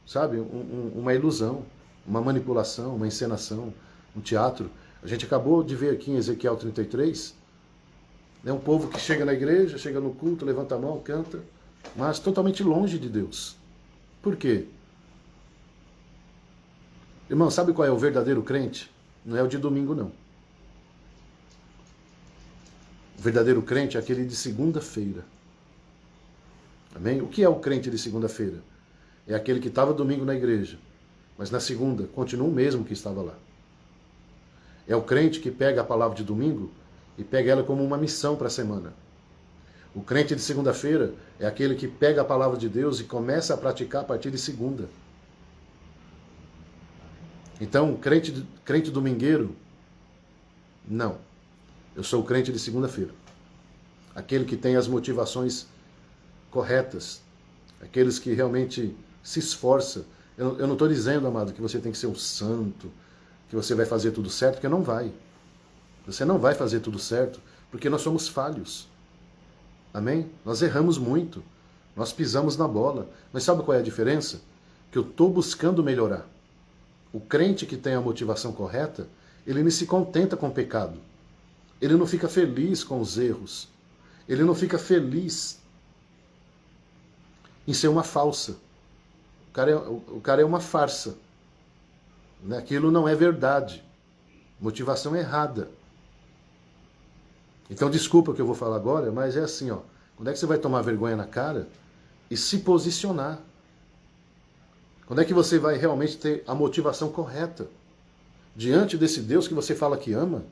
sabe, uma ilusão, uma manipulação, uma encenação, um teatro. A gente acabou de ver aqui em Ezequiel 33, né, um povo que chega na igreja, chega no culto, levanta a mão, canta, mas totalmente longe de Deus. Por quê? Irmão, sabe qual é o verdadeiro crente? Não é o de domingo, não. O verdadeiro crente é aquele de segunda-feira. Amém? O que é o crente de segunda-feira? É aquele que estava domingo na igreja, mas na segunda continua o mesmo que estava lá. É o crente que pega a palavra de domingo e pega ela como uma missão para a semana. O crente de segunda-feira é aquele que pega a palavra de Deus e começa a praticar a partir de segunda. Então, crente domingueiro, não. Eu sou o crente de segunda-feira. Aquele que tem as motivações corretas. Aqueles que realmente se esforça. Eu não estou dizendo, amado, que você tem que ser um santo, que você vai fazer tudo certo, porque não vai. Você não vai fazer tudo certo, porque nós somos falhos. Amém? Nós erramos muito. Nós pisamos na bola. Mas sabe qual é a diferença? Que eu estou buscando melhorar. O crente que tem a motivação correta, ele não se contenta com o pecado. Ele não fica feliz com os erros. Ele não fica feliz em ser uma falsa. O cara é uma farsa. Aquilo não é verdade. Motivação errada. Então, desculpa o que eu vou falar agora, mas é assim, ó. Quando é que você vai tomar vergonha na cara e se posicionar? Quando é que você vai realmente ter a motivação correta? Diante desse Deus que você fala que ama?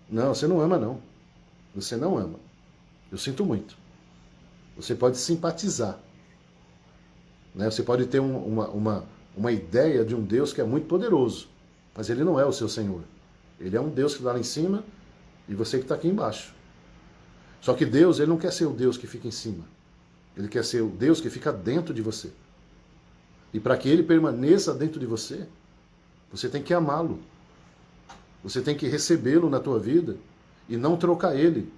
Não, você não ama, não. Você não ama. Eu sinto muito. Você pode simpatizar. Né? Você pode ter uma ideia de um Deus que é muito poderoso, mas ele não é o seu Senhor. Ele é um Deus que está lá em cima e você que está aqui embaixo. Só que Deus, ele não quer ser o Deus que fica em cima. Ele quer ser o Deus que fica dentro de você. E para que ele permaneça dentro de você, você tem que amá-lo. Você tem que recebê-lo na tua vida e não trocar ele,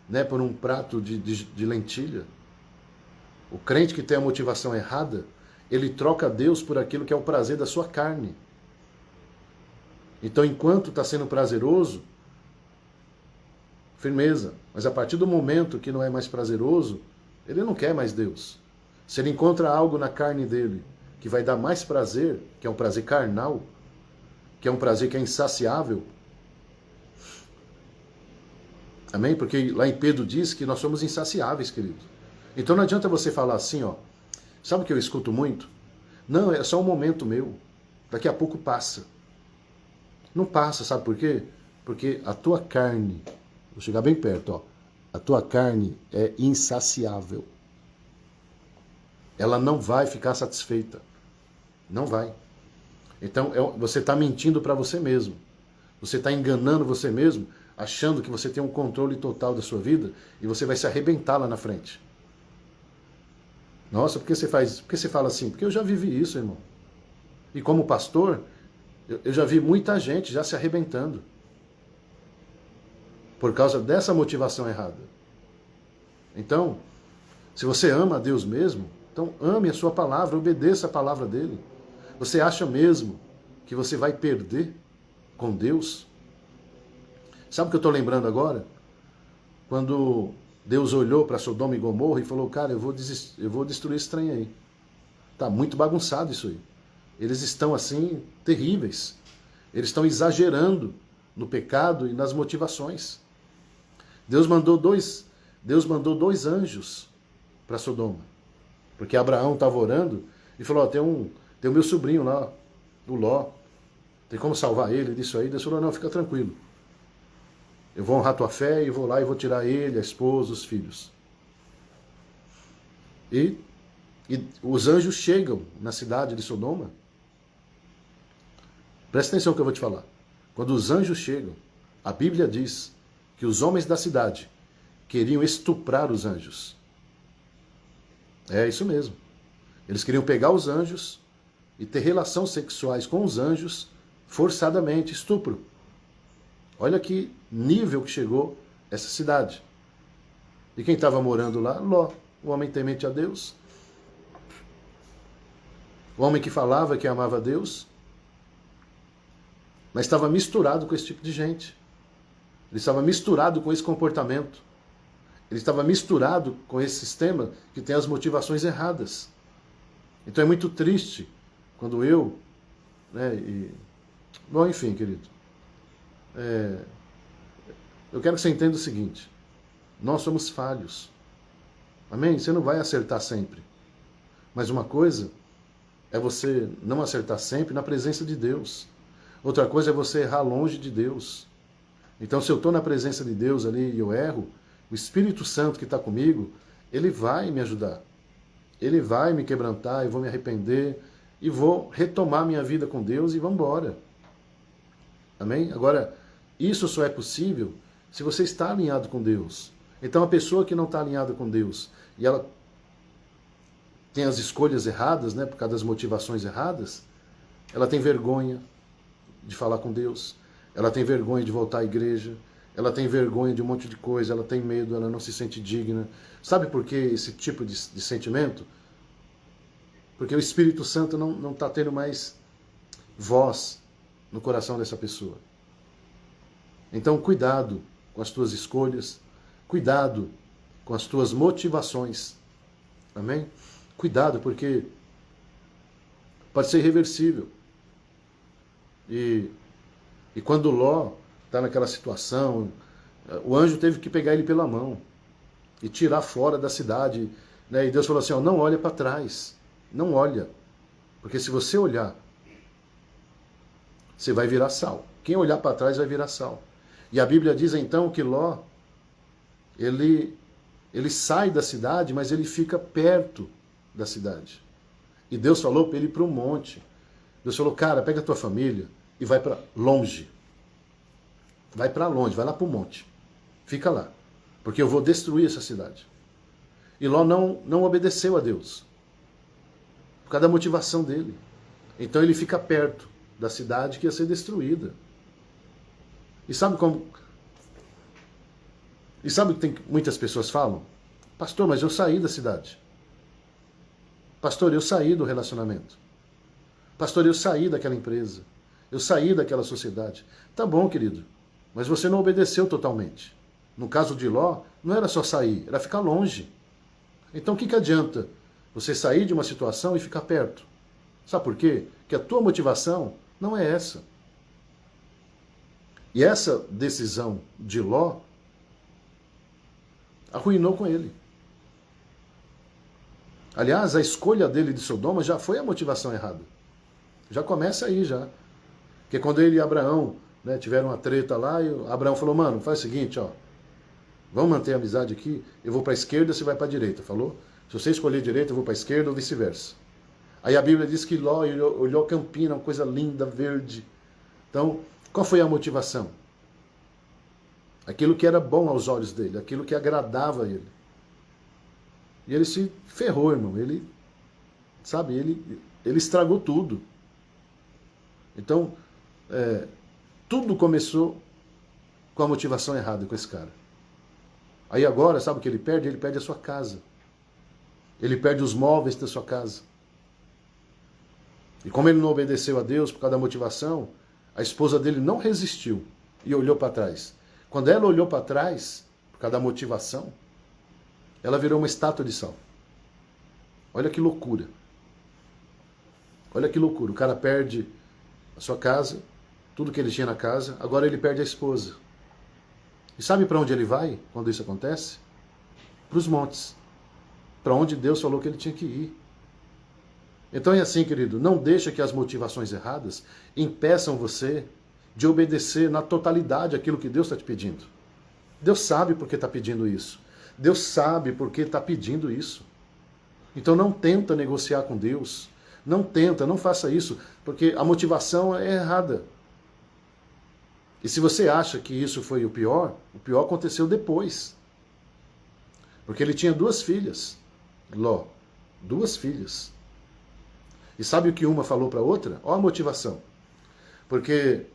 né, por um prato de lentilha. O crente que tem a motivação errada, ele troca Deus por aquilo que é o prazer da sua carne. Então, enquanto está sendo prazeroso, firmeza. Mas a partir do momento que não é mais prazeroso, ele não quer mais Deus. Se ele encontra algo na carne dele que vai dar mais prazer, que é um prazer carnal, que é um prazer que é insaciável. Amém? Porque lá em Pedro diz que nós somos insaciáveis, querido. Então não adianta você falar assim, ó, Sabe o que eu escuto muito? Não, é só um momento meu. Daqui a pouco passa. Não passa, sabe por quê? Porque a tua carne, vou chegar bem perto, ó. A tua carne é insaciável. Ela não vai ficar satisfeita. Não vai. Então, você está mentindo para você mesmo. Você está enganando você mesmo, achando que você tem um controle total da sua vida e você vai se arrebentar lá na frente. Nossa, por que você fala assim? Porque eu já vivi isso, irmão. E como pastor, eu já vi muita gente já se arrebentando por causa dessa motivação errada. Então, se você ama a Deus mesmo, então ame a sua palavra, obedeça a palavra dele. Você acha mesmo que você vai perder com Deus? Sabe o que eu estou lembrando agora? Quando Deus olhou para Sodoma e Gomorra e falou, cara, eu vou destruir esse trem aí. Tá muito bagunçado isso aí. Eles estão assim, terríveis. Eles estão exagerando no pecado e nas motivações. Deus mandou dois anjos para Sodoma. Porque Abraão estava orando e falou, tem o meu sobrinho lá, o Ló. Tem como salvar ele disso aí? Deus falou, não, fica tranquilo. Eu vou honrar tua fé e vou lá e vou tirar ele, a esposa, os filhos. E os anjos chegam na cidade de Sodoma. Presta atenção no que eu vou te falar. Quando os anjos chegam, a Bíblia diz que os homens da cidade queriam estuprar os anjos. É isso mesmo. Eles queriam pegar os anjos e ter relações sexuais com os anjos forçadamente, estupro. Olha que nível que chegou essa cidade. E quem estava morando lá? Ló, o homem temente a Deus. O homem que falava que amava a Deus, mas estava misturado com esse tipo de gente. Ele estava misturado com esse comportamento. Ele estava misturado com esse sistema que tem as motivações erradas. Então é muito triste quando Bom, enfim, querido. Eu quero que você entenda o seguinte. Nós somos falhos. Amém? Você não vai acertar sempre. Mas uma coisa é você não acertar sempre na presença de Deus. Outra coisa é você errar longe de Deus. Então, se eu estou na presença de Deus ali e eu erro, o Espírito Santo que está comigo, ele vai me ajudar. Ele vai me quebrantar, eu vou me arrepender e vou retomar minha vida com Deus e vamos embora. Amém? Agora, isso só é possível se você está alinhado com Deus. Então, a pessoa que não está alinhada com Deus e ela tem as escolhas erradas, por causa das motivações erradas, ela tem vergonha de falar com Deus, ela tem vergonha de voltar à igreja, ela tem vergonha de um monte de coisa, ela tem medo, ela não se sente digna. Sabe por que esse tipo de sentimento? Porque o Espírito Santo não está tendo mais voz no coração dessa pessoa. Então, cuidado com as tuas escolhas, cuidado com as tuas motivações. Amém? Cuidado, porque pode ser irreversível. E quando Ló está naquela situação, o anjo teve que pegar ele pela mão e tirar fora da cidade. E Deus falou assim, não olha para trás, não olha. Porque se você olhar, você vai virar sal. Quem olhar para trás vai virar sal. E a Bíblia diz então que Ló, ele sai da cidade, mas ele fica perto da cidade. E Deus falou para ele ir para um monte. Deus falou, cara, pega a tua família e vai para longe. Vai para longe, vai lá para o monte. Fica lá, porque eu vou destruir essa cidade. E Ló não obedeceu a Deus, por causa da motivação dele. Então ele fica perto da cidade que ia ser destruída. E sabe o que muitas pessoas falam? Pastor, mas eu saí da cidade. Pastor, eu saí do relacionamento. Pastor, eu saí daquela empresa. Eu saí daquela sociedade. Tá bom, querido, mas você não obedeceu totalmente. No caso de Ló, não era só sair, era ficar longe. Então o que adianta você sair de uma situação e ficar perto? Sabe por quê? Porque a tua motivação não é essa. E essa decisão de Ló arruinou com ele. Aliás, a escolha dele de Sodoma já foi a motivação errada. Já começa aí, já. Porque quando ele e Abraão, né, tiveram uma treta lá, e Abraão falou, mano, faz o seguinte, ó, vamos manter a amizade aqui, eu vou para a esquerda, você vai para a direita, falou? Se você escolher direita, eu vou para a esquerda ou vice-versa. Aí a Bíblia diz que Ló olhou Campina, uma coisa linda, verde. Então, qual foi a motivação? Aquilo que era bom aos olhos dele, aquilo que agradava a ele. E ele se ferrou, irmão. Ele, sabe, ele estragou tudo. Então, tudo começou com a motivação errada com esse cara. Aí agora, sabe o que ele perde? Ele perde a sua casa. Ele perde os móveis da sua casa. E como ele não obedeceu a Deus por causa da motivação, a esposa dele não resistiu e olhou para trás. Quando ela olhou para trás, por causa da motivação, ela virou uma estátua de sal. Olha que loucura. Olha que loucura. O cara perde a sua casa, tudo que ele tinha na casa, agora ele perde a esposa. E sabe para onde ele vai quando isso acontece? Para os montes. Para onde Deus falou que ele tinha que ir. Então é assim, querido, não deixa que as motivações erradas impeçam você de obedecer na totalidade aquilo que Deus está te pedindo. Deus sabe por que está pedindo isso. Deus sabe por que está pedindo isso. Então não tenta negociar com Deus. Não faça isso, porque a motivação é errada. E se você acha que isso foi o pior aconteceu depois. Porque ele tinha 2 filhas, Ló, 2 filhas. E sabe o que uma falou para a outra? Olha a motivação. Porque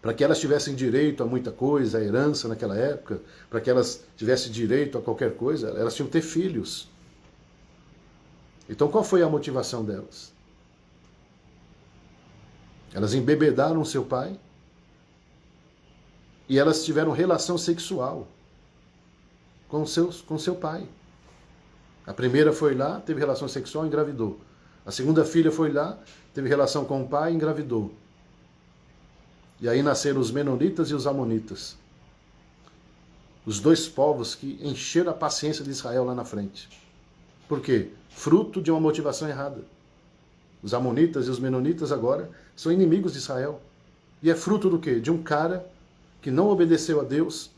para que elas tivessem direito a muita coisa, a herança naquela época, para que elas tivessem direito a qualquer coisa, elas tinham que ter filhos. Então qual foi a motivação delas? Elas embebedaram seu pai e elas tiveram relação sexual com seu pai. A primeira foi lá, teve relação sexual e engravidou. A segunda filha foi lá, teve relação com o pai e engravidou. E aí nasceram os menonitas e os amonitas. Os 2 povos que encheram a paciência de Israel lá na frente. Por quê? Fruto de uma motivação errada. Os amonitas e os menonitas agora são inimigos de Israel. E é fruto do quê? De um cara que não obedeceu a Deus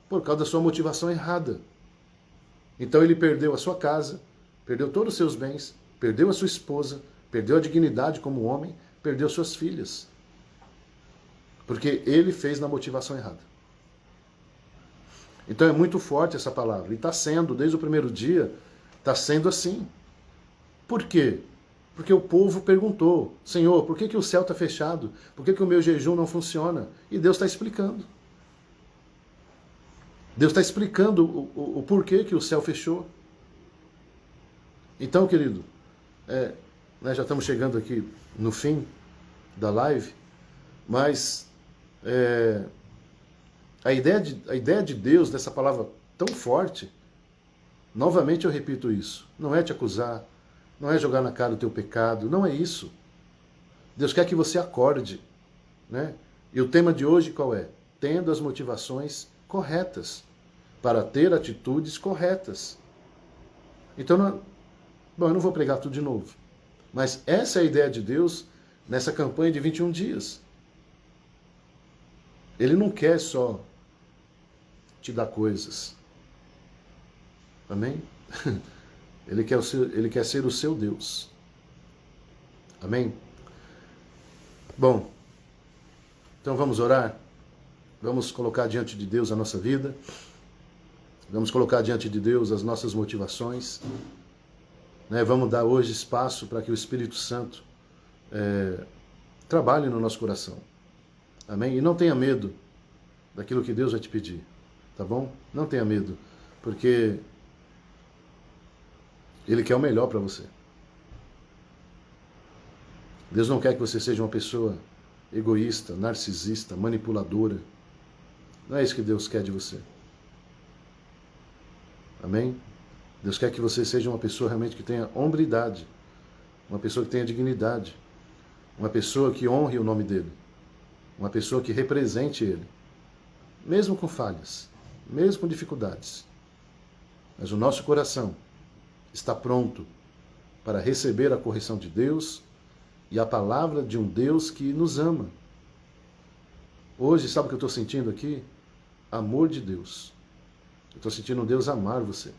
por causa da sua motivação errada. Então ele perdeu a sua casa, perdeu todos os seus bens, perdeu a sua esposa, perdeu a dignidade como homem, perdeu suas filhas. Porque ele fez na motivação errada. Então é muito forte essa palavra. E está sendo, desde o primeiro dia, está sendo assim. Por quê? Porque o povo perguntou, Senhor, por que o céu está fechado? Por que o meu jejum não funciona? E Deus está explicando. Deus está explicando o porquê que o céu fechou. Então, querido, nós já estamos chegando aqui no fim da live, mas a ideia de Deus, dessa palavra tão forte, novamente eu repito isso, não é te acusar, não é jogar na cara o teu pecado, não é isso. Deus quer que você acorde, né? E o tema de hoje qual é? Tendo as motivações corretas, para ter atitudes corretas. Então, bom, eu não vou pregar tudo de novo, mas essa é a ideia de Deus nessa campanha de 21 dias. Ele não quer só te dar coisas. Amém? Ele quer ser o seu Deus. Amém? Bom, então vamos orar? Vamos colocar diante de Deus a nossa vida. Vamos colocar diante de Deus as nossas motivações. Né? Vamos dar hoje espaço para que o Espírito Santo trabalhe no nosso coração. Amém? E não tenha medo daquilo que Deus vai te pedir. Tá bom? Não tenha medo. Porque Ele quer o melhor para você. Deus não quer que você seja uma pessoa egoísta, narcisista, manipuladora. Não é isso que Deus quer de você. Amém? Deus quer que você seja uma pessoa realmente que tenha hombridade, uma pessoa que tenha dignidade, uma pessoa que honre o nome dEle, uma pessoa que represente Ele, mesmo com falhas, mesmo com dificuldades. Mas o nosso coração está pronto para receber a correção de Deus e a palavra de um Deus que nos ama. Hoje, sabe o que eu estou sentindo aqui? Amor de Deus. Eu estou sentindo um Deus amar você.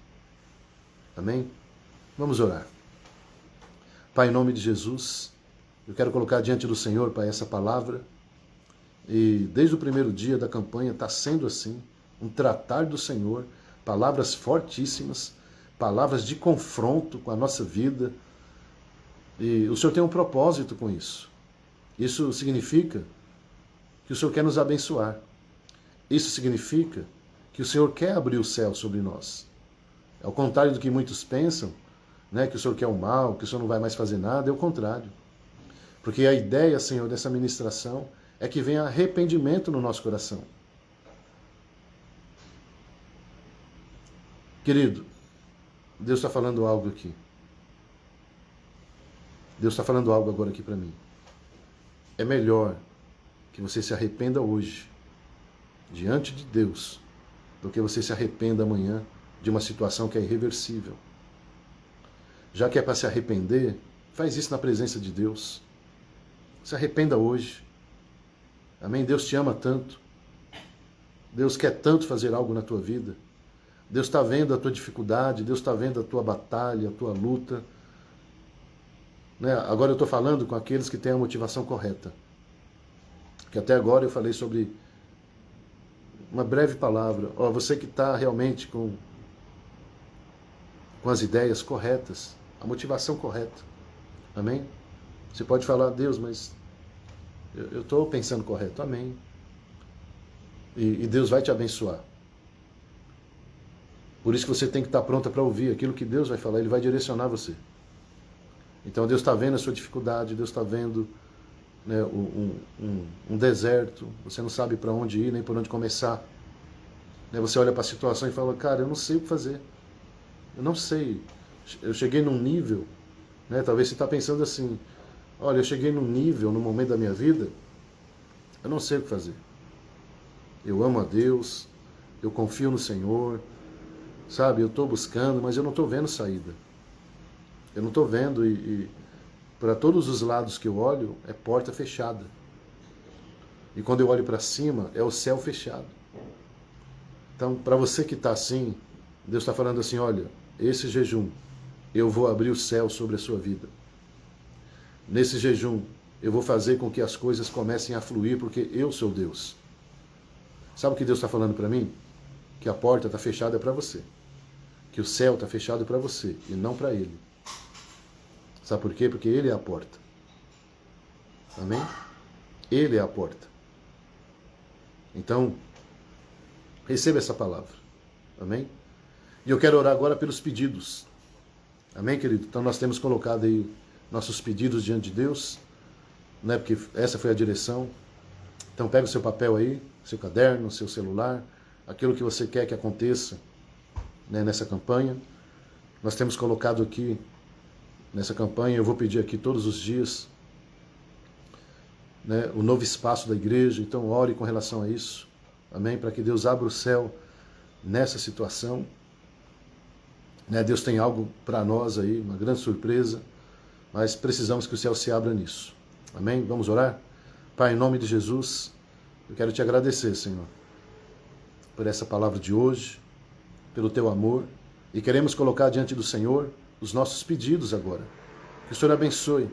Amém? Vamos orar. Pai, em nome de Jesus, eu quero colocar diante do Senhor, Pai, essa palavra. E desde o primeiro dia da campanha está sendo assim, um tratar do Senhor, palavras fortíssimas, palavras de confronto com a nossa vida. E o Senhor tem um propósito com isso. Isso significa que o Senhor quer nos abençoar. Isso significa que o Senhor quer abrir o céu sobre nós. Ao contrário do que muitos pensam, né, que o Senhor quer o mal, que o Senhor não vai mais fazer nada, é o contrário. Porque a ideia, Senhor, dessa ministração é que venha arrependimento no nosso coração. Querido, Deus está falando algo aqui. Deus está falando algo agora aqui para mim. É melhor que você se arrependa hoje, diante de Deus, do que você se arrependa amanhã de uma situação que é irreversível. Já que é para se arrepender, faz isso na presença de Deus. Se arrependa hoje. Amém? Deus te ama tanto. Deus quer tanto fazer algo na tua vida. Deus está vendo a tua dificuldade, Deus está vendo a tua batalha, a tua luta. Né? Agora eu estou falando com aqueles que têm a motivação correta. Que até agora eu falei sobre uma breve palavra. Ó, você que está realmente com as ideias corretas, a motivação correta. Amém? Você pode falar, Deus, mas eu estou pensando correto. Amém. E Deus vai te abençoar. Por isso que você tem que estar pronta para ouvir aquilo que Deus vai falar. Ele vai direcionar você. Então Deus está vendo a sua dificuldade, Deus está vendo, né, um deserto. Você não sabe para onde ir, nem por onde começar. Né, você olha para a situação e fala, cara, eu não sei o que fazer. Eu não sei. Eu cheguei num nível, né, talvez você está pensando assim, olha, eu cheguei num nível, num momento da minha vida, eu não sei o que fazer. Eu amo a Deus, eu confio no Senhor, sabe, eu estou buscando, mas eu não estou vendo saída. Eu não estou vendo e para todos os lados que eu olho, é porta fechada. E quando eu olho para cima, é o céu fechado. Então, para você que está assim, Deus está falando assim, olha, esse jejum, eu vou abrir o céu sobre a sua vida. Nesse jejum, eu vou fazer com que as coisas comecem a fluir, porque eu sou Deus. Sabe o que Deus está falando para mim? Que a porta está fechada para você. Que o céu está fechado para você e não para Ele. Sabe por quê? Porque Ele é a porta. Amém? Ele é a porta. Então, receba essa palavra. Amém? E eu quero orar agora pelos pedidos. Amém, querido? Então nós temos colocado aí nossos pedidos diante de Deus, né? Porque essa foi a direção. Então pega o seu papel aí, seu caderno, seu celular, aquilo que você quer que aconteça, né, nessa campanha. Nós temos colocado aqui, nessa campanha, eu vou pedir aqui todos os dias, né, o novo espaço da igreja. Então ore com relação a isso. Amém? Para que Deus abra o céu nessa situação. Né, Deus tem algo para nós aí, uma grande surpresa, mas precisamos que o céu se abra nisso. Amém? Vamos orar? Pai, em nome de Jesus, eu quero te agradecer, Senhor, por essa palavra de hoje, pelo teu amor, e queremos colocar diante do Senhor os nossos pedidos agora. Que o Senhor abençoe,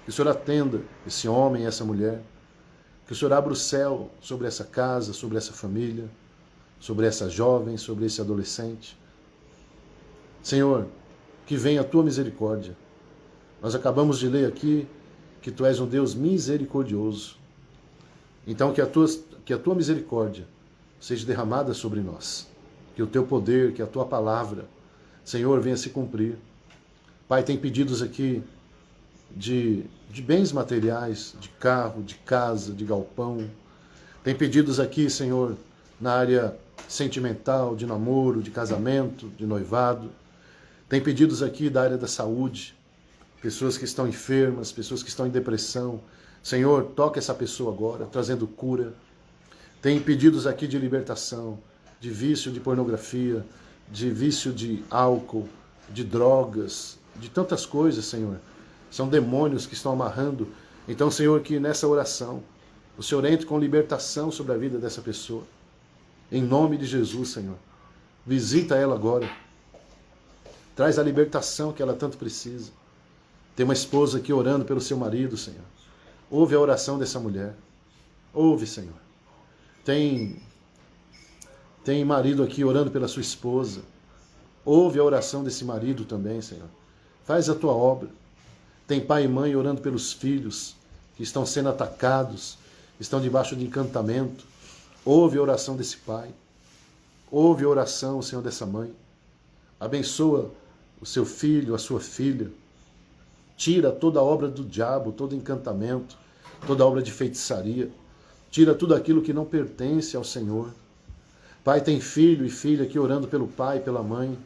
que o Senhor atenda esse homem e essa mulher, que o Senhor abra o céu sobre essa casa, sobre essa família, sobre essa jovem, sobre esse adolescente. Senhor, que venha a tua misericórdia. Nós acabamos de ler aqui que tu és um Deus misericordioso. Então que a tua misericórdia seja derramada sobre nós. Que o teu poder, que a tua palavra, Senhor, venha se cumprir. Pai, tem pedidos aqui de bens materiais, de carro, de casa, de galpão. Tem pedidos aqui, Senhor, na área sentimental, de namoro, de casamento, de noivado. Tem pedidos aqui da área da saúde, pessoas que estão enfermas, pessoas que estão em depressão. Senhor, toca essa pessoa agora, trazendo cura. Tem pedidos aqui de libertação, de vício de pornografia, de vício de álcool, de drogas, de tantas coisas, Senhor. São demônios que estão amarrando. Então, Senhor, que nessa oração o Senhor entre com libertação sobre a vida dessa pessoa. Em nome de Jesus, Senhor. Visita ela agora. Traz a libertação que ela tanto precisa. Tem uma esposa aqui orando pelo seu marido, Senhor. Ouve a oração dessa mulher. Ouve, Senhor. Tem marido aqui orando pela sua esposa. Ouve a oração desse marido também, Senhor. Faz a tua obra. Tem pai e mãe orando pelos filhos que estão sendo atacados, estão debaixo de encantamento. Ouve a oração desse pai. Ouve a oração, Senhor, dessa mãe. Abençoa o seu filho, a sua filha. Tira toda a obra do diabo, todo encantamento, toda a obra de feitiçaria. Tira tudo aquilo que não pertence ao Senhor. Pai, tem filho e filha aqui orando pelo pai e pela mãe,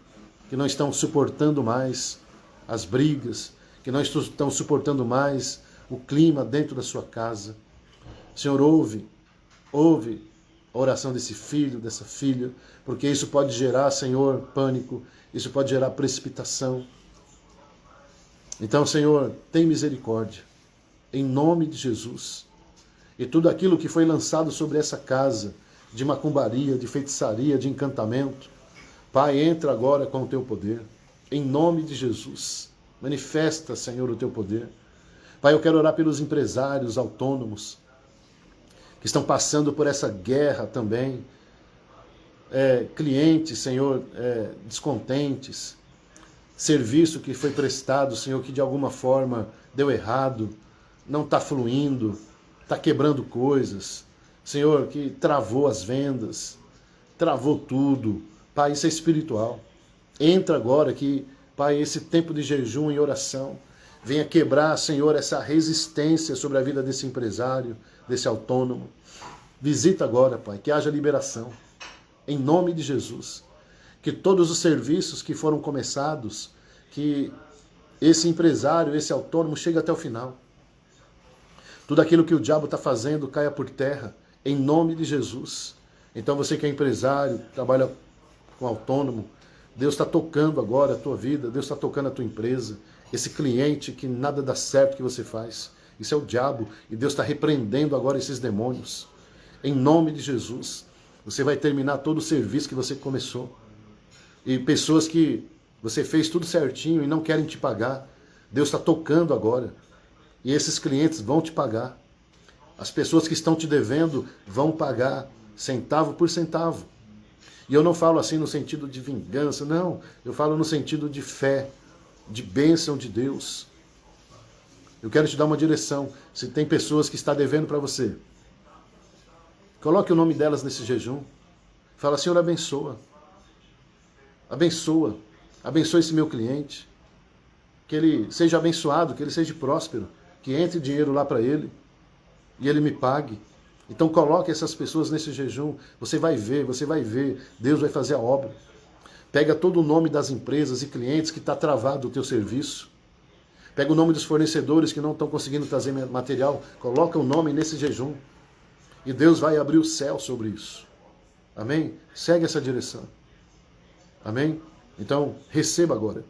que não estão suportando mais as brigas, que não estão suportando mais o clima dentro da sua casa. Senhor, ouve a oração desse filho, dessa filha, porque isso pode gerar, Senhor, pânico, isso pode gerar precipitação. Então, Senhor, tem misericórdia, em nome de Jesus. E tudo aquilo que foi lançado sobre essa casa, de macumbaria, de feitiçaria, de encantamento, Pai, entra agora com o teu poder, em nome de Jesus. Manifesta, Senhor, o teu poder. Pai, eu quero orar pelos empresários autônomos, que estão passando por essa guerra também. Clientes, Senhor, descontentes. Serviço que foi prestado, Senhor, que de alguma forma deu errado, não está fluindo, está quebrando coisas. Senhor, que travou as vendas, travou tudo. Pai, isso é espiritual. Entra agora que, Pai, esse tempo de jejum e oração venha quebrar, Senhor, essa resistência sobre a vida desse empresário, desse autônomo. Visita agora, Pai, que haja liberação. Em nome de Jesus. Que todos os serviços que foram começados, que esse empresário, esse autônomo chegue até o final. Tudo aquilo que o diabo está fazendo caia por terra, em nome de Jesus. Então você que é empresário, trabalha com autônomo, Deus está tocando agora a tua vida, Deus está tocando a tua empresa, esse cliente que nada dá certo que você faz. Isso é o diabo e Deus está repreendendo agora esses demônios. Em nome de Jesus, você vai terminar todo o serviço que você começou. E pessoas que você fez tudo certinho e não querem te pagar, Deus está tocando agora. E esses clientes vão te pagar. As pessoas que estão te devendo vão pagar centavo por centavo. E eu não falo assim no sentido de vingança, não. Eu falo no sentido de fé, de bênção de Deus. Eu quero te dar uma direção. Se tem pessoas que estão devendo para você, coloque o nome delas nesse jejum. Fala, Senhor, abençoa. Abençoa. Abençoa esse meu cliente. Que ele seja abençoado, que ele seja próspero. Que entre dinheiro lá para ele. E ele me pague. Então coloque essas pessoas nesse jejum. Você vai ver. Deus vai fazer a obra. Pega todo o nome das empresas e clientes que está travado o teu serviço. Pega o nome dos fornecedores que não estão conseguindo trazer material. Coloca o nome nesse jejum. E Deus vai abrir o céu sobre isso. Amém? Segue essa direção. Amém? Então, receba agora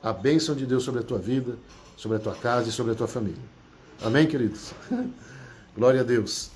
a bênção de Deus sobre a tua vida, sobre a tua casa e sobre a tua família. Amém, queridos? Glória a Deus.